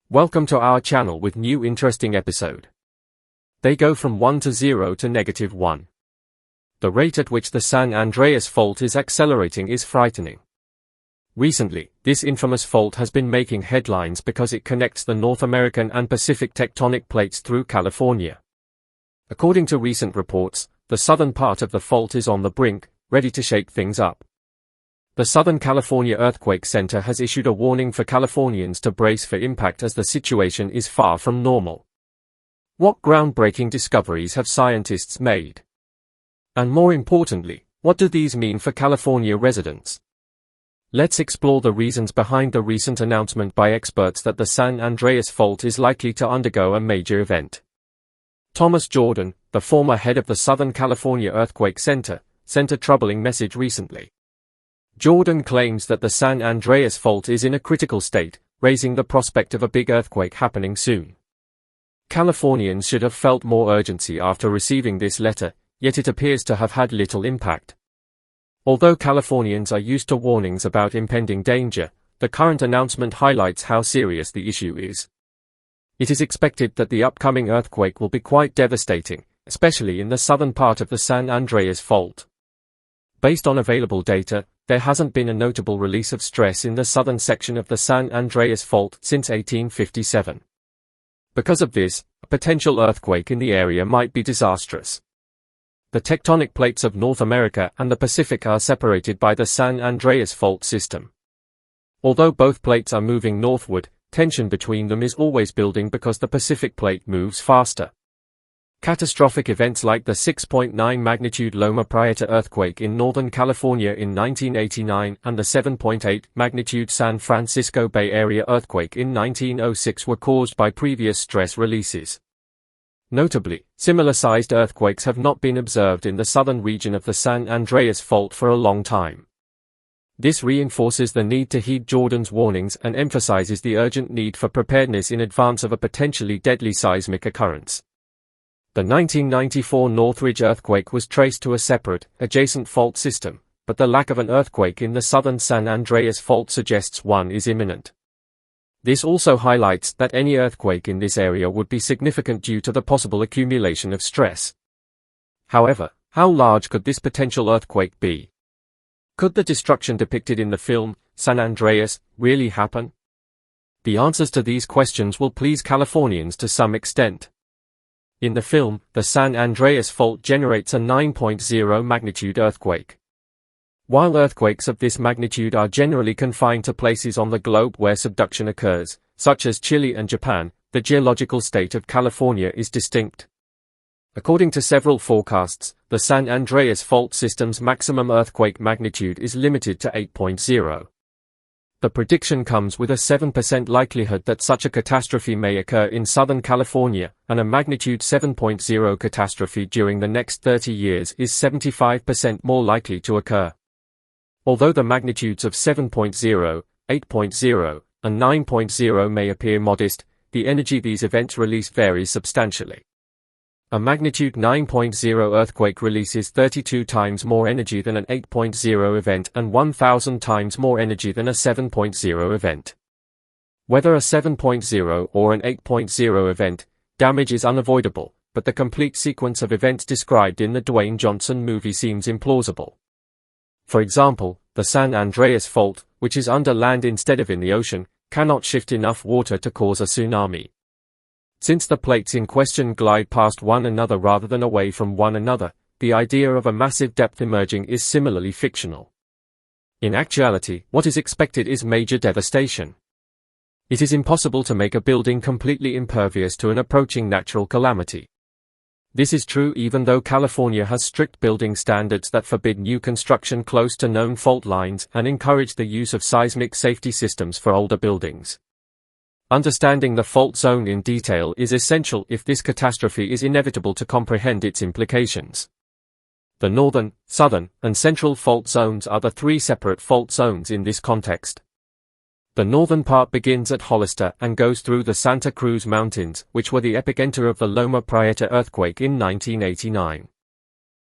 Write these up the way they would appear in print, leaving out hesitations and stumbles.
Welcome to our channel with new interesting episode. They go from 1 to 0 to -1. The rate at which the San Andreas Fault is accelerating is frightening. Recently, this infamous fault has been making headlines because it connects the North American and Pacific tectonic plates through California. According to recent reports, the southern part of the fault is on the brink, ready to shake things up. The Southern California Earthquake Center has issued a warning for Californians to brace for impact as the situation is far from normal. What groundbreaking discoveries have scientists made? And more importantly, what do these mean for California residents? Let's explore the reasons behind the recent announcement by experts that the San Andreas Fault is likely to undergo a major event. Thomas Jordan, the former head of the Southern California Earthquake Center, sent a troubling message recently. Jordan claims that the San Andreas Fault is in a critical state, raising the prospect of a big earthquake happening soon. Californians should have felt more urgency after receiving this letter, yet it appears to have had little impact. Although Californians are used to warnings about impending danger, the current announcement highlights how serious the issue is. It is expected that the upcoming earthquake will be quite devastating, especially in the southern part of the San Andreas Fault. Based on available data, there hasn't been a notable release of stress in the southern section of the San Andreas Fault since 1857. Because of this, a potential earthquake in the area might be disastrous. The tectonic plates of North America and the Pacific are separated by the San Andreas Fault system. Although both plates are moving northward, tension between them is always building because the Pacific plate moves faster. Catastrophic events like the 6.9 magnitude Loma Prieta earthquake in Northern California in 1989 and the 7.8 magnitude San Francisco Bay Area earthquake in 1906 were caused by previous stress releases. Notably, similar-sized earthquakes have not been observed in the southern region of the San Andreas Fault for a long time. This reinforces the need to heed Jordan's warnings and emphasizes the urgent need for preparedness in advance of a potentially deadly seismic occurrence. The 1994 Northridge earthquake was traced to a separate, adjacent fault system, but the lack of an earthquake in the southern San Andreas Fault suggests one is imminent. This also highlights that any earthquake in this area would be significant due to the possible accumulation of stress. However, how large could this potential earthquake be? Could the destruction depicted in the film, San Andreas, really happen? The answers to these questions will please Californians to some extent. In the film, the San Andreas Fault generates a 9.0 magnitude earthquake. While earthquakes of this magnitude are generally confined to places on the globe where subduction occurs, such as Chile and Japan, the geological state of California is distinct. According to several forecasts, the San Andreas Fault system's maximum earthquake magnitude is limited to 8.0. The prediction comes with a 7% likelihood that such a catastrophe may occur in Southern California, and a magnitude 7.0 catastrophe during the next 30 years is 75% more likely to occur. Although the magnitudes of 7.0, 8.0, and 9.0 may appear modest, the energy these events release varies substantially. A magnitude 9.0 earthquake releases 32 times more energy than an 8.0 event and 1,000 times more energy than a 7.0 event. Whether a 7.0 or an 8.0 event, damage is unavoidable, but the complete sequence of events described in the Dwayne Johnson movie seems implausible. For example, the San Andreas Fault, which is under land instead of in the ocean, cannot shift enough water to cause a tsunami. Since the plates in question glide past one another rather than away from one another, the idea of a massive depth emerging is similarly fictional. In actuality, what is expected is major devastation. It is impossible to make a building completely impervious to an approaching natural calamity. This is true even though California has strict building standards that forbid new construction close to known fault lines and encourage the use of seismic safety systems for older buildings. Understanding the fault zone in detail is essential if this catastrophe is inevitable to comprehend its implications. The northern, southern, and central fault zones are the three separate fault zones in this context. The northern part begins at Hollister and goes through the Santa Cruz Mountains, which were the epicenter of the Loma Prieta earthquake in 1989.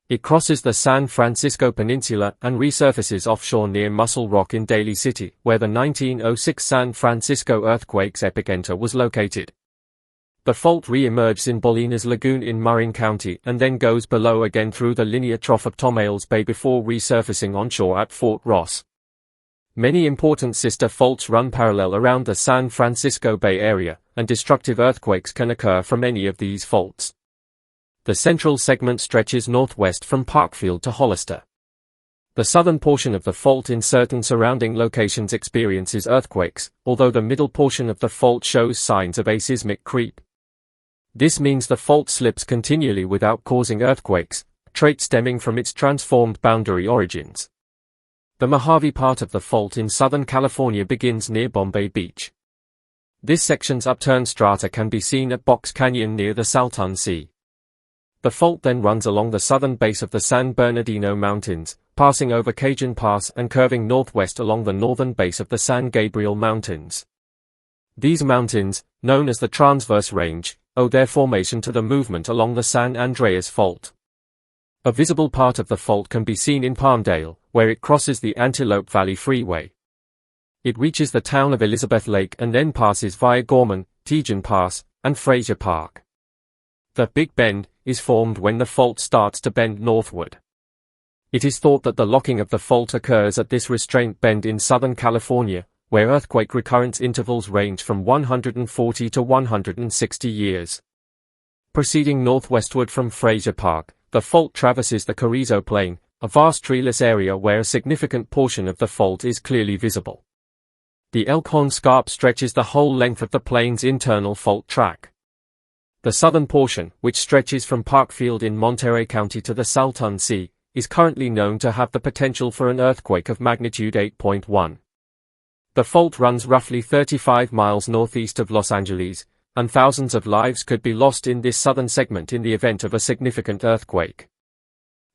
It crosses the San Francisco Peninsula and resurfaces offshore near Muscle Rock in Daly City, where the 1906 San Francisco earthquake's epicenter was located. The fault re-emerges in Bolinas Lagoon in Marin County and then goes below again through the linear trough of Tomales Bay before resurfacing onshore at Fort Ross. Many important sister faults run parallel around the San Francisco Bay Area, and destructive earthquakes can occur from any of these faults. The central segment stretches northwest from Parkfield to Hollister. The southern portion of the fault in certain surrounding locations experiences earthquakes, although the middle portion of the fault shows signs of aseismic creep. This means the fault slips continually without causing earthquakes, a trait stemming from its transformed boundary origins. The Mojave part of the fault in Southern California begins near Bombay Beach. This section's upturned strata can be seen at Box Canyon near the Salton Sea. The fault then runs along the southern base of the San Bernardino Mountains, passing over Cajun Pass and curving northwest along the northern base of the San Gabriel Mountains. These mountains, known as the Transverse Range, owe their formation to the movement along the San Andreas Fault. A visible part of the fault can be seen in Palmdale, where it crosses the Antelope Valley Freeway. It reaches the town of Elizabeth Lake and then passes via Gorman, Tejan Pass, and Fraser Park. The Big Bend is formed when the fault starts to bend northward. It is thought that the locking of the fault occurs at this restraint bend in Southern California, where earthquake recurrence intervals range from 140 to 160 years. Proceeding northwestward from Fraser Park, the fault traverses the Carrizo Plain, a vast treeless area where a significant portion of the fault is clearly visible. The Elkhorn Scarp stretches the whole length of the plain's internal fault track. The southern portion, which stretches from Parkfield in Monterey County to the Salton Sea, is currently known to have the potential for an earthquake of magnitude 8.1. The fault runs roughly 35 miles northeast of Los Angeles, and thousands of lives could be lost in this southern segment in the event of a significant earthquake.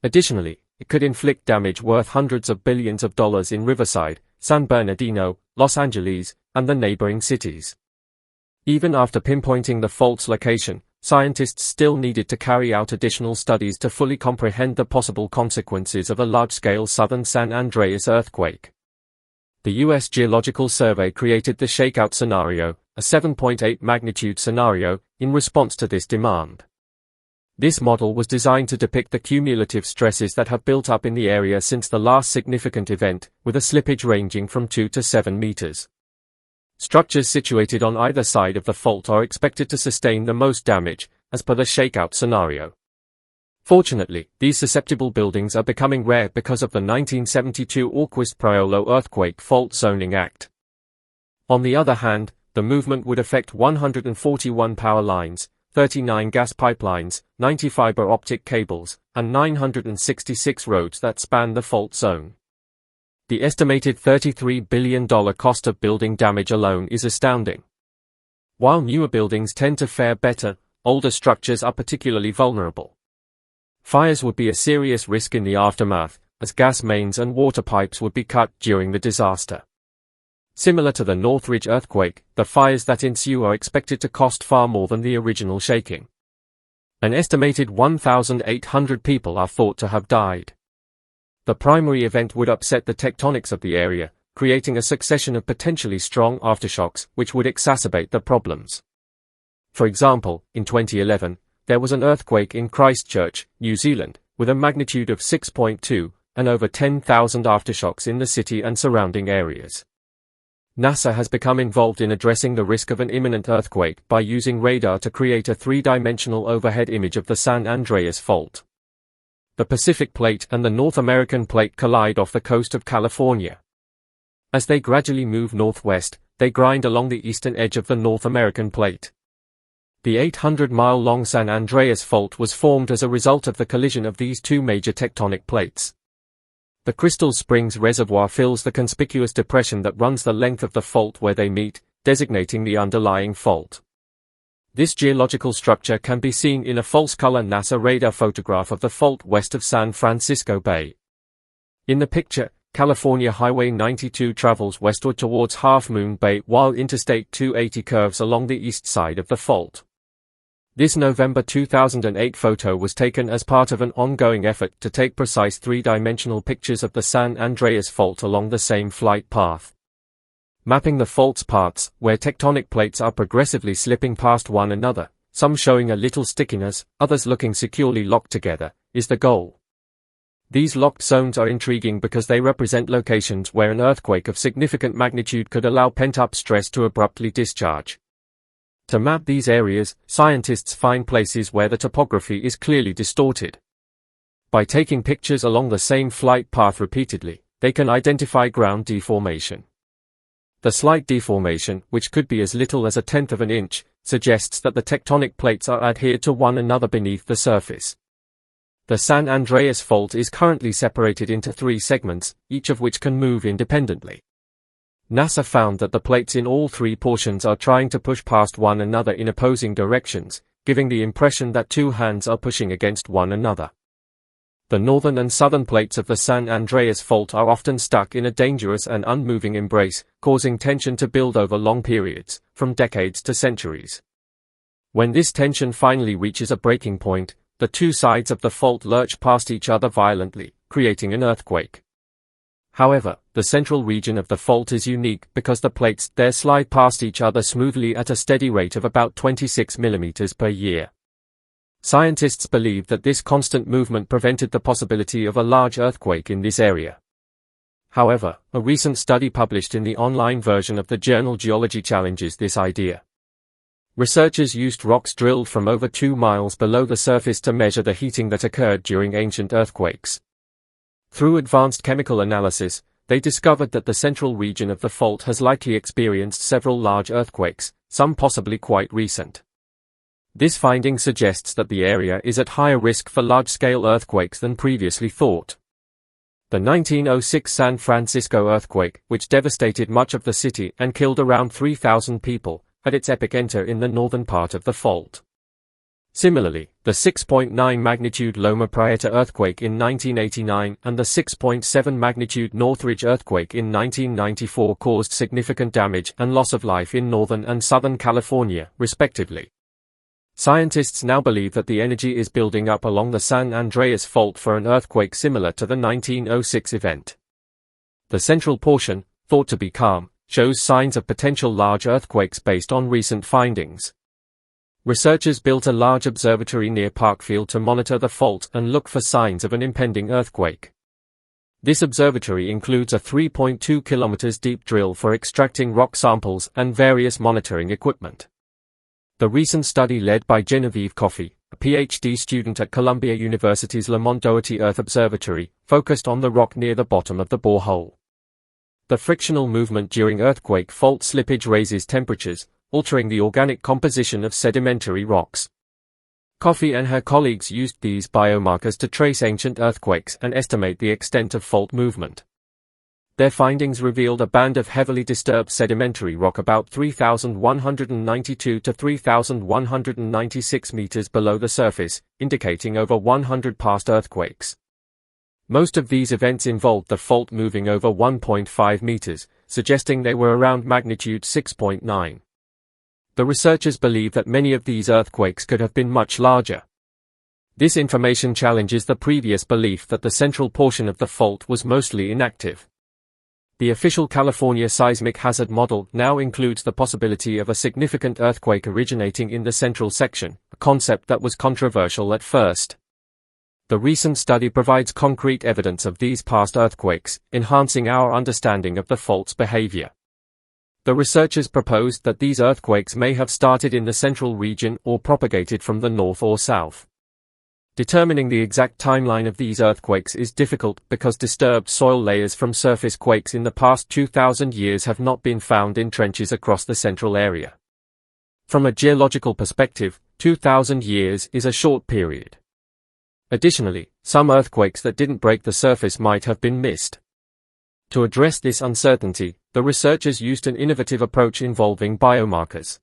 Additionally, it could inflict damage worth hundreds of billions of dollars in Riverside, San Bernardino, Los Angeles, and the neighboring cities. Even after pinpointing the fault's location, scientists still needed to carry out additional studies to fully comprehend the possible consequences of a large-scale southern San Andreas earthquake. The U.S. Geological Survey created the shakeout scenario, a 7.8 magnitude scenario, in response to this demand. This model was designed to depict the cumulative stresses that have built up in the area since the last significant event, with a slippage ranging from 2 to 7 meters. Structures situated on either side of the fault are expected to sustain the most damage, as per the shakeout scenario. Fortunately, these susceptible buildings are becoming rare because of the 1972 Orquist-Priolo Earthquake Fault Zoning Act. On the other hand, the movement would affect 141 power lines, 39 gas pipelines, 90 fiber optic cables, and 966 roads that span the fault zone. The estimated $33 billion cost of building damage alone is astounding. While newer buildings tend to fare better, older structures are particularly vulnerable. Fires would be a serious risk in the aftermath, as gas mains and water pipes would be cut during the disaster. Similar to the Northridge earthquake, the fires that ensue are expected to cost far more than the original shaking. An estimated 1,800 people are thought to have died. The primary event would upset the tectonics of the area, creating a succession of potentially strong aftershocks which would exacerbate the problems. For example, in 2011, there was an earthquake in Christchurch, New Zealand, with a magnitude of 6.2, and over 10,000 aftershocks in the city and surrounding areas. NASA has become involved in addressing the risk of an imminent earthquake by using radar to create a three-dimensional overhead image of the San Andreas Fault. The Pacific Plate and the North American Plate collide off the coast of California. As they gradually move northwest, they grind along the eastern edge of the North American Plate. The 800-mile-long San Andreas Fault was formed as a result of the collision of these two major tectonic plates. The Crystal Springs Reservoir fills the conspicuous depression that runs the length of the fault where they meet, designating the underlying fault. This geological structure can be seen in a false-color NASA radar photograph of the fault west of San Francisco Bay. In the picture, California Highway 92 travels westward towards Half Moon Bay while Interstate 280 curves along the east side of the fault. This November 2008 photo was taken as part of an ongoing effort to take precise three-dimensional pictures of the San Andreas Fault along the same flight path. Mapping the fault's parts, where tectonic plates are progressively slipping past one another, some showing a little stickiness, others looking securely locked together, is the goal. These locked zones are intriguing because they represent locations where an earthquake of significant magnitude could allow pent-up stress to abruptly discharge. To map these areas, scientists find places where the topography is clearly distorted. By taking pictures along the same flight path repeatedly, they can identify ground deformation. The slight deformation, which could be as little as 1/10 of an inch, suggests that the tectonic plates are adhered to one another beneath the surface. The San Andreas Fault is currently separated into 3 segments, each of which can move independently. NASA found that the plates in all 3 portions are trying to push past one another in opposing directions, giving the impression that 2 hands are pushing against one another. The northern and southern plates of the San Andreas Fault are often stuck in a dangerous and unmoving embrace, causing tension to build over long periods, from decades to centuries. When this tension finally reaches a breaking point, the 2 sides of the fault lurch past each other violently, creating an earthquake. However, the central region of the fault is unique because the plates there slide past each other smoothly at a steady rate of about 26 mm per year. Scientists believe that this constant movement prevented the possibility of a large earthquake in this area. However, a recent study published in the online version of the journal Geology challenges this idea. Researchers used rocks drilled from over 2 miles below the surface to measure the heating that occurred during ancient earthquakes. Through advanced chemical analysis, they discovered that the central region of the fault has likely experienced several large earthquakes, some possibly quite recent. This finding suggests that the area is at higher risk for large-scale earthquakes than previously thought. The 1906 San Francisco earthquake, which devastated much of the city and killed around 3,000 people, had its epicenter in the northern part of the fault. Similarly, the 6.9 magnitude Loma Prieta earthquake in 1989 and the 6.7 magnitude Northridge earthquake in 1994 caused significant damage and loss of life in northern and southern California, respectively. Scientists now believe that the energy is building up along the San Andreas Fault for an earthquake similar to the 1906 event. The central portion, thought to be calm, shows signs of potential large earthquakes based on recent findings. Researchers built a large observatory near Parkfield to monitor the fault and look for signs of an impending earthquake. This observatory includes a 3.2 km deep drill for extracting rock samples and various monitoring equipment. The recent study led by Genevieve Coffey, a PhD student at Columbia University's Lamont Doherty Earth Observatory, focused on the rock near the bottom of the borehole. The frictional movement during earthquake fault slippage raises temperatures, altering the organic composition of sedimentary rocks. Coffey and her colleagues used these biomarkers to trace ancient earthquakes and estimate the extent of fault movement. Their findings revealed a band of heavily disturbed sedimentary rock about 3,192 to 3,196 meters below the surface, indicating over 100 past earthquakes. Most of these events involved the fault moving over 1.5 meters, suggesting they were around magnitude 6.9. The researchers believe that many of these earthquakes could have been much larger. This information challenges the previous belief that the central portion of the fault was mostly inactive. The official California seismic hazard model now includes the possibility of a significant earthquake originating in the central section, a concept that was controversial at first. The recent study provides concrete evidence of these past earthquakes, enhancing our understanding of the fault's behavior. The researchers proposed that these earthquakes may have started in the central region or propagated from the north or south. Determining the exact timeline of these earthquakes is difficult because disturbed soil layers from surface quakes in the past 2,000 years have not been found in trenches across the central area. From a geological perspective, 2,000 years is a short period. Additionally, some earthquakes that didn't break the surface might have been missed. To address this uncertainty, the researchers used an innovative approach involving biomarkers.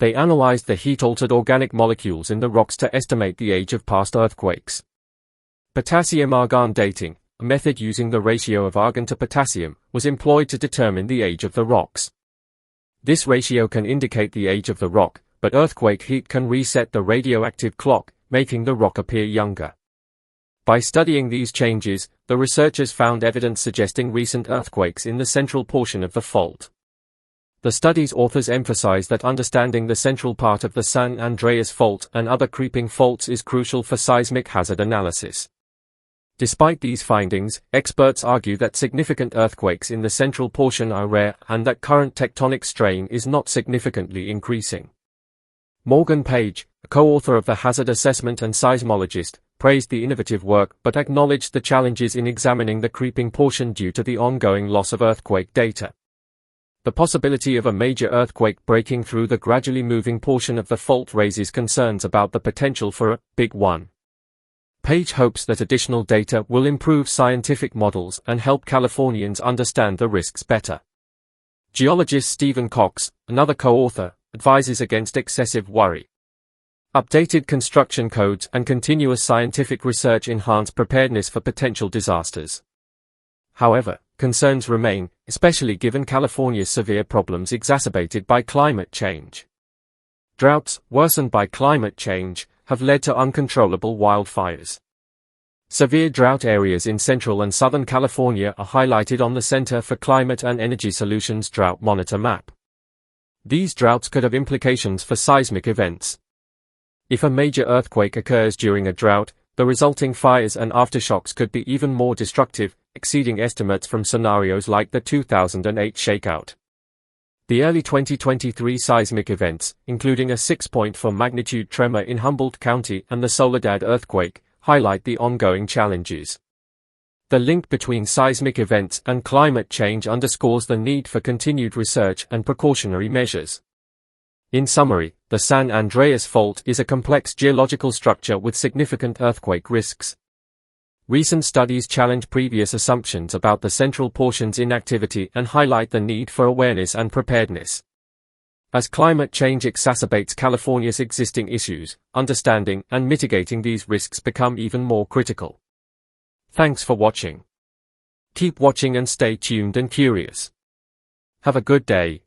They analyzed the heat-altered organic molecules in the rocks to estimate the age of past earthquakes. Potassium-argon dating, a method using the ratio of argon to potassium, was employed to determine the age of the rocks. This ratio can indicate the age of the rock, but earthquake heat can reset the radioactive clock, making the rock appear younger. By studying these changes, the researchers found evidence suggesting recent earthquakes in the central portion of the fault. The study's authors emphasize that understanding the central part of the San Andreas Fault and other creeping faults is crucial for seismic hazard analysis. Despite these findings, experts argue that significant earthquakes in the central portion are rare and that current tectonic strain is not significantly increasing. Morgan Page, a co-author of the Hazard Assessment and seismologist, praised the innovative work but acknowledged the challenges in examining the creeping portion due to the ongoing loss of earthquake data. The possibility of a major earthquake breaking through the gradually moving portion of the fault raises concerns about the potential for a big one. Page hopes that additional data will improve scientific models and help Californians understand the risks better. Geologist Stephen Cox, another co-author, advises against excessive worry. Updated construction codes and continuous scientific research enhance preparedness for potential disasters. However, concerns remain, especially given California's severe problems exacerbated by climate change. Droughts, worsened by climate change, have led to uncontrollable wildfires. Severe drought areas in central and southern California are highlighted on the Center for Climate and Energy Solutions Drought Monitor map. These droughts could have implications for seismic events. If a major earthquake occurs during a drought, the resulting fires and aftershocks could be even more destructive, exceeding estimates from scenarios like the 2008 shakeout. The early 2023 seismic events, including a 6.4 magnitude tremor in Humboldt County and the Soledad earthquake, highlight the ongoing challenges. The link between seismic events and climate change underscores the need for continued research and precautionary measures. In summary, the San Andreas Fault is a complex geological structure with significant earthquake risks. Recent studies challenge previous assumptions about the central portion's inactivity and highlight the need for awareness and preparedness. As climate change exacerbates California's existing issues, understanding and mitigating these risks become even more critical. Thanks for watching. Keep watching and stay tuned and curious. Have a good day.